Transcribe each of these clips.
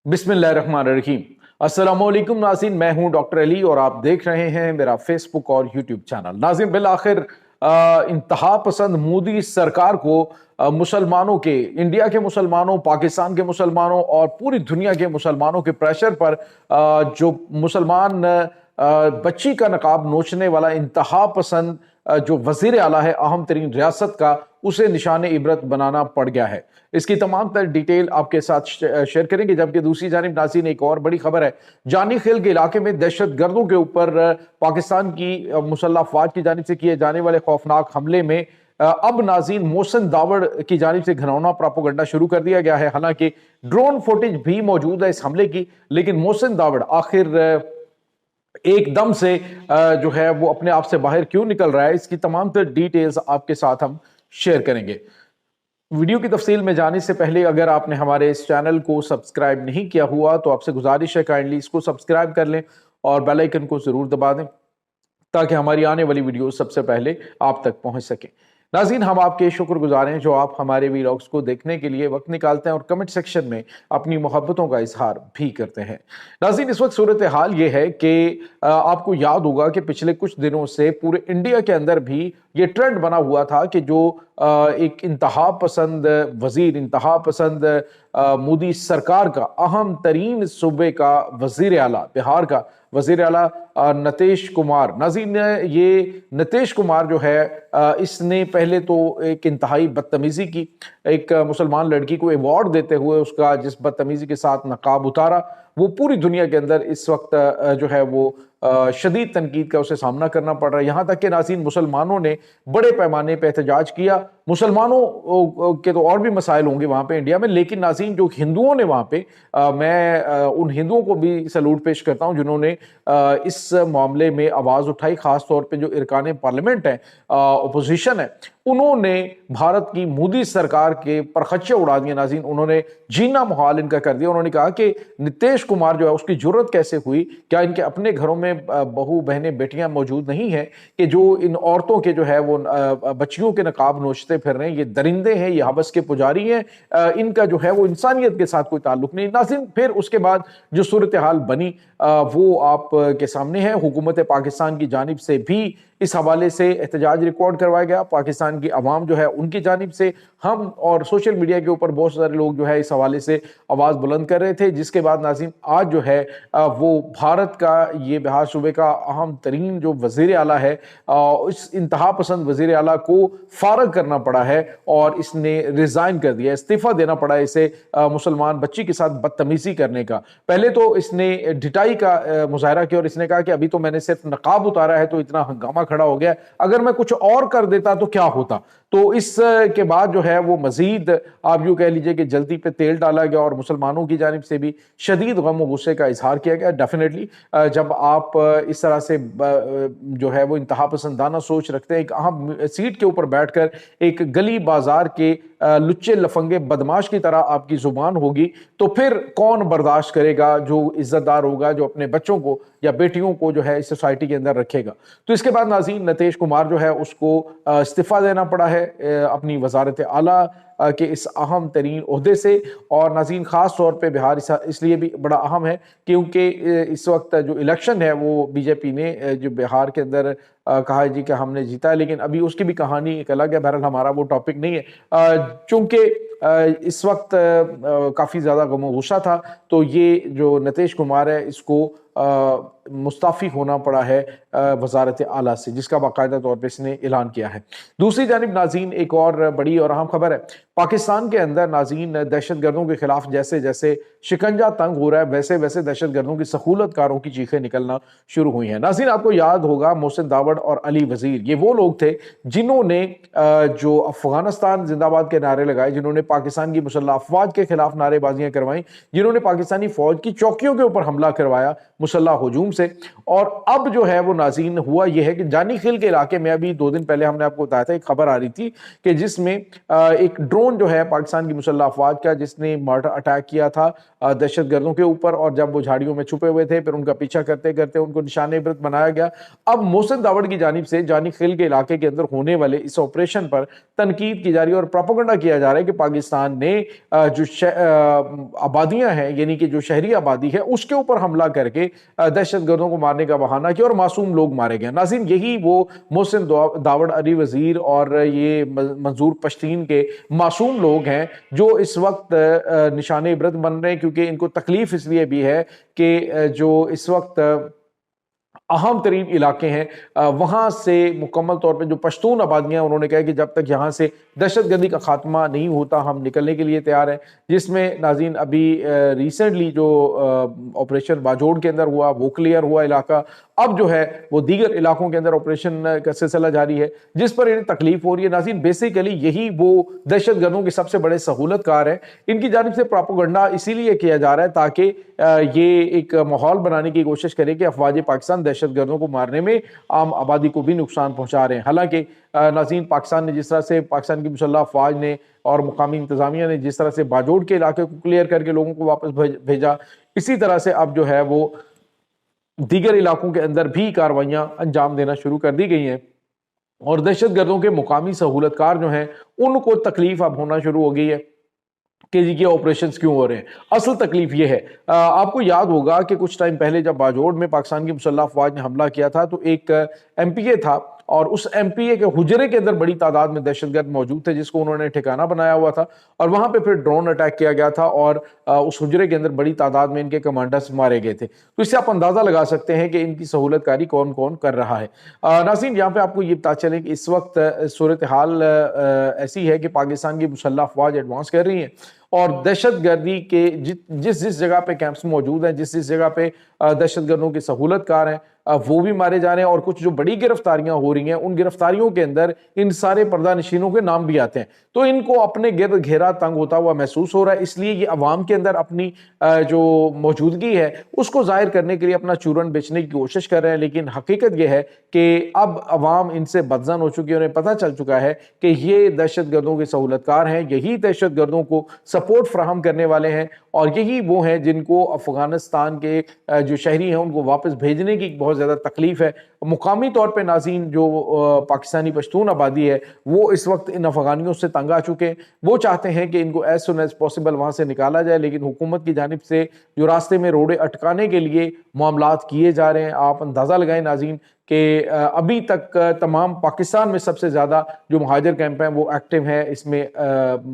बिस्मिल्लाहिर्रहमानिर्रहीम। अस्सलाम वालेकुम नाज़रीन, मैं हूं डॉक्टर अली और आप देख रहे हैं मेरा फेसबुक और यूट्यूब चैनल। नाज़रीन, बिल आखिर इंतहा पसंद मोदी सरकार को मुसलमानों के, इंडिया के मुसलमानों, पाकिस्तान के मुसलमानों और पूरी दुनिया के मुसलमानों के प्रेशर पर जो मुसलमान बच्ची का नकाब नोचने वाला इंतहा पसंद जो वजीर आला है अहम तरीन रियासत का, उसे निशान इबरत बनाना पड़ गया है। इसकी तमाम तर डिटेल आपके साथ शेयर करेंगे। जबकि दूसरी जानिब नाज़रीन, एक और बड़ी खबर है। जानी खेल के इलाके में दहशत गर्दों के ऊपर पाकिस्तान की मुसल्लह अफवाज की जानिब से किए जाने वाले खौफनाक हमले में अब नाज़रीन मोहसिन दावड़ की जानिब से घिनौना प्रोपेगेंडा शुरू कर दिया गया है। हालांकि ड्रोन फुटेज भी मौजूद है इस हमले की, लेकिन मोहसिन दावड़ आखिर एकदम से जो है वो अपने आप से बाहर क्यों निकल रहा है, इसकी तमाम तर डिटेल्स आपके साथ हम शेयर करेंगे। वीडियो की तफसील में जाने से पहले अगर आपने हमारे इस चैनल को सब्सक्राइब नहीं किया हुआ तो आपसे गुजारिश है काइंडली इसको सब्सक्राइब कर लें और बेल आइकन को जरूर दबा दें ताकि हमारी आने वाली वीडियो सबसे पहले आप तक पहुंच सके। नाज़रीन, हम आपके शुक्रगुजार हैं जो आप हमारे वीलॉग्स को देखने के लिए वक्त निकालते हैं और कमेंट सेक्शन में अपनी मोहब्बतों का इजहार भी करते हैं। नाज़रीन, इस वक्त सूरत हाल ये है कि आपको याद होगा कि पिछले कुछ दिनों से पूरे इंडिया के अंदर भी ये ट्रेंड बना हुआ था कि जो एक इंतहा पसंद वजीर, इंतहा पसंद मोदी सरकार का अहम तरीन सूबे का वजीर आला, बिहार का वजीर आला नीतीश कुमार। नाज़रीन, ये नीतीश कुमार जो है इसने पहले तो एक इंतहाई बदतमीजी की, एक मुसलमान लड़की को अवार्ड देते हुए उसका जिस बदतमीजी के साथ नकाब उतारा, वो पूरी दुनिया के अंदर इस वक्त जो है वो शदीद तनकीद का उसे सामना करना पड़ रहा है। यहाँ तक कि नाज़रीन, मुसलमानों ने बड़े पैमाने पर एहतजाज किया। मुसलमानों के तो और भी मसाइल होंगे वहाँ पे इंडिया में, लेकिन नाज़रीन जो हिंदुओं ने वहाँ पे मैं उन हिंदुओं को भी सैल्यूट पेश करता हूँ जिन्होंने इस मामले में आवाज़ उठाई। ख़ास तौर पे जो इरकान पार्लियामेंट है, अपोजिशन है, उन्होंने भारत की मोदी सरकार के परखच्चे उड़ा दिए। नाज़रीन, उन्होंने जीना मुहाल इनका कर दिया। उन्होंने कहा कि नीतीश कुमार जो है उसकी जुर्रत कैसे हुई, क्या इनके अपने घरों में बहू बहनें बेटियां मौजूद नहीं हैं कि जो इन औरतों के जो है वो बच्चियों के नकाब नोचते फिर रहे हैं? ये दरिंदे हैं, ये हवस के पुजारी हैं, इनका जो है वो इंसानियत के साथ कोई ताल्लुक नहीं। नाज़रीन, फिर उसके बाद जो सूरत हाल बनी वो आप के सामने है। हुकूमत पाकिस्तान की जानिब से भी इस हवाले से एहतजाज रिकॉर्ड करवाया गया। पाकिस्तान की अवाम जो है उनकी जानिब से हम और सोशल मीडिया के ऊपर बहुत सारे लोग जो है इस हवाले से आवाज़ बुलंद कर रहे थे, जिसके बाद नाज़रीन आज जो है वो भारत का ये बिहार सूबे का अहम तरीन जो वज़ीर आला है, इस इंतहा पसंद वज़ीर आला को फारग करना पड़ा है और इसने रिज़ाइन कर दिया, इस्तीफ़ा देना पड़ा इसे मुसलमान बच्ची के साथ बदतमीज़ी करने का। पहले तो इसने ढिठाई का मुजाहरा किया और इसने कहा कि अभी तो मैंने सिर्फ नकाब उतारा है तो इतना हंगामा खड़ा हो गया, अगर मैं कुछ और कर देता तो क्या होता। तो इस के बाद जो है वो मजीद आप यूँ कह लीजिए कि जल्दी पे तेल डाला गया और मुसलमानों की जानिब से भी शदीद गम और गुस्से का इजहार किया गया। डेफिनेटली जब आप इस तरह से जो है वो इंतहा पसंदाना सोच रखते हैं, एक अहम सीट के ऊपर बैठकर एक गली बाजार के लुच्चे लफंगे बदमाश की तरह आपकी जुबान होगी, तो फिर कौन बर्दाश्त करेगा जो इज्जतदार होगा, जो अपने बच्चों को या बेटियों को जो है इस सोसाइटी के अंदर रखेगा। तो इसके बाद नाज़रीन नीतीश कुमार जो है उसको इस्तीफ़ा देना पड़ा है अपनी वजारत आला के इस अहम तरीन ओहदे से। और नाज़रीन, ख़ास तौर पे बिहार इसलिए भी बड़ा अहम है क्योंकि इस वक्त जो इलेक्शन है वो बीजेपी ने जो बिहार के अंदर कहा है जी कि हमने जीता है, लेकिन अभी उसकी भी कहानी एक अलग है। बहरहाल हमारा वो टॉपिक नहीं है। चूंकि इस वक्त काफ़ी ज़्यादा गम गुस्सा था, तो ये जो नीतीश कुमार है इसको मुस्ताफ़ी होना पड़ा है वजारत आला से, जिसका बाकायदा तौर पे इसने ऐलान किया है। दूसरी जानिब नाज़रीन एक और बड़ी और अहम खबर है। पाकिस्तान के अंदर नाज़रीन दहशत गर्दों के खिलाफ जैसे जैसे शिकंजा तंग हो रहा है, वैसे वैसे दहशत गर्दों की सहूलतकारों की चीखें निकलना शुरू हुई हैं। नाज़रीन, आपको याद होगा मोहसिन दावड़ और अली वजीर, ये वो लोग थे जिन्होंने जो अफगानिस्तान जिंदाबाद के नारे लगाए, जिन्होंने पाकिस्तान की मुसल्लह अफवाज के खिलाफ नारेबाजियां करवाई, जिन्होंने पाकिस्तानी फौज की चौकियों के ऊपर हमला करवाया, مسلح ہجوم سے۔ اور اب جو ہے وہ ناظرین ہوا یہ ہے کہ جانی خیل کے علاقے میں ابھی 2 دن پہلے ہم نے آپ کو بتایا تھا، ایک خبر آ رہی تھی کہ جس میں ایک ڈرون جو ہے پاکستان کی مسلح افواج کا، جس نے مارٹر اٹیک کیا تھا دہشت گردوں کے اوپر، اور جب وہ جھاڑیوں میں چھپے ہوئے تھے پھر ان کا پیچھا کرتے کرتے ان کو نشان عبرت بنایا گیا۔ اب محسن داوڑ کی جانب سے جانی خیل کے علاقے کے اندر ہونے والے اس آپریشن پر تنقید کی جا رہی ہے اور پروپیگنڈا کیا جا رہا ہے کہ پاکستان نے جو آبادیاں ہیں، یعنی کہ جو شہری آبادی ہے، اس کے اوپر حملہ کر کے دہشت گردوں کو مارنے کا بہانہ کیا اور معصوم لوگ مارے گئے۔ ناظرین یہی وہ محسن داوڑ، علی وزیر اور یہ منظور پشتین کے معصوم لوگ ہیں جو اس وقت نشان عبرت بن رہے ہیں، کیونکہ ان کو تکلیف اس لیے بھی ہے کہ جو اس وقت اہم ترین علاقے ہیں وہاں سے مکمل طور پہ جو پشتون آبادیاں، انہوں نے کہا کہ جب تک یہاں سے دہشت گردی کا خاتمہ نہیں ہوتا ہم نکلنے کے لیے تیار ہیں، جس میں ناظرین ابھی ریسنٹلی جو آپریشن باجوڑ کے اندر ہوا وہ کلیئر ہوا علاقہ، اب جو ہے وہ دیگر علاقوں کے اندر آپریشن کا سلسلہ جاری ہے جس پر انہیں تکلیف ہو رہی ہے۔ ناظرین بیسیکلی یہی وہ دہشت گردوں کے سب سے بڑے سہولت کار ہیں، ان کی جانب سے پروپیگنڈا اسی لیے کیا جا رہا ہے تاکہ یہ ایک ماحول بنانے کی کوشش کرے کہ افواج پاکستان دہشت گردوں کو مارنے میں عام آبادی کو بھی نقصان پہنچا رہے ہیں۔ حالانکہ ناظرین پاکستان نے جس طرح سے، پاکستان کی مسلح افواج نے اور مقامی انتظامیہ نے جس طرح سے باجوڑ کے علاقے کو کلیئر کر کے لوگوں کو واپس بھیجا، اسی طرح سے اب جو ہے وہ دیگر علاقوں کے اندر بھی کاروائیاں انجام دینا شروع کر دی گئی ہیں، اور دہشت گردوں کے مقامی سہولت کار جو ہیں ان کو تکلیف اب ہونا شروع ہو گئی ہے کہ جی کے آپریشنز کیوں ہو رہے ہیں۔ اصل تکلیف یہ ہے، آپ کو یاد ہوگا کہ کچھ ٹائم پہلے جب باجوڑ میں پاکستان کی مسلح افواج نے حملہ کیا تھا تو ایک ایم پی اے تھا، اور اس ایم پی اے کے حجرے کے اندر بڑی تعداد میں دہشت گرد موجود تھے جس کو انہوں نے ٹھکانہ بنایا ہوا تھا، اور وہاں پہ پھر ڈرون اٹیک کیا گیا تھا اور اس حجرے کے اندر بڑی تعداد میں ان کے کمانڈرز مارے گئے تھے۔ تو اس سے آپ اندازہ لگا سکتے ہیں کہ ان کی سہولت کاری کون کون کر رہا ہے۔ ناظرین یہاں پہ آپ کو یہ پتہ چلے کہ اس وقت صورتحال ایسی ہے کہ پاکستان کی مسلح افواج ایڈوانس کر رہی ہیں، اور دہشت گردی کے جس جگہ پہ کیمپس موجود ہیں، جس جگہ پہ دہشت گردوں کے سہولت کار ہیں، وہ بھی مارے جا رہے ہیں، اور کچھ جو بڑی گرفتاریاں ہو رہی ہیں ان گرفتاریوں کے اندر ان سارے پردہ نشینوں کے نام بھی آتے ہیں۔ تو ان کو اپنے گرد گھیرا تنگ ہوتا ہوا محسوس ہو رہا ہے، اس لیے یہ عوام کے اندر اپنی جو موجودگی ہے اس کو ظاہر کرنے کے لیے اپنا چورن بیچنے کی کوشش کر رہے ہیں، لیکن حقیقت یہ ہے کہ اب عوام ان سے بدظن ہو چکی ہے، انہیں پتہ چل چکا ہے کہ یہ دہشت گردوں کے سہولت کار ہیں، یہی دہشت گردوں کو سپورٹ فراہم کرنے والے ہیں، اور یہی وہ ہیں جن کو افغانستان کے جو شہری ہیں ان کو واپس بھیجنے کی بہت زیادہ تکلیف ہے۔ مقامی طور پہ ناظرین جو پاکستانی پشتون آبادی ہے وہ اس وقت ان افغانیوں سے تنگ آ چکے ہیں، وہ چاہتے ہیں کہ ان کو ایز سون ایز پاسبل وہاں سے نکالا جائے، لیکن حکومت کی جانب سے جو راستے میں روڑے اٹکانے کے لیے معاملات کیے جا رہے ہیں، آپ اندازہ لگائیں ناظرین کہ ابھی تک تمام پاکستان میں سب سے زیادہ جو مہاجر کیمپ ہیں وہ ایکٹیو ہیں اس میں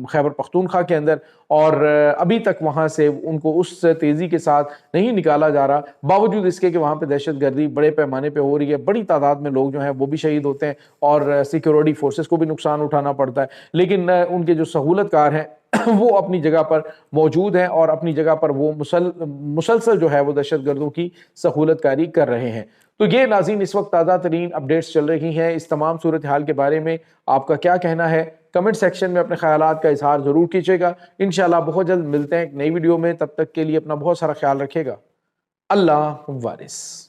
خیبر پختونخوا کے اندر، اور ابھی تک وہاں سے ان کو اس تیزی کے ساتھ نہیں نکالا جا رہا، باوجود اس کے کہ وہاں پہ دہشت گردی بڑے پیمانے پہ ہو رہی ہے، بڑی تعداد میں لوگ جو ہیں وہ بھی شہید ہوتے ہیں اور سیکیورٹی فورسز کو بھی نقصان اٹھانا پڑتا ہے، لیکن ان کے جو سہولت کار ہیں وہ اپنی جگہ پر موجود ہیں اور اپنی جگہ پر وہ مسلسل جو ہے وہ دہشت گردوں کی سہولت کاری کر رہے ہیں۔ تو یہ ناظرین اس وقت تازہ ترین اپڈیٹس چل رہی ہیں، اس تمام صورتحال کے بارے میں آپ کا کیا کہنا ہے؟ کمنٹ سیکشن میں اپنے خیالات کا اظہار ضرور کیجیے گا۔ انشاءاللہ بہت جلد ملتے ہیں ایک نئی ویڈیو میں، تب تک کے لیے اپنا بہت سارا خیال رکھیے گا۔ اللہ وارث۔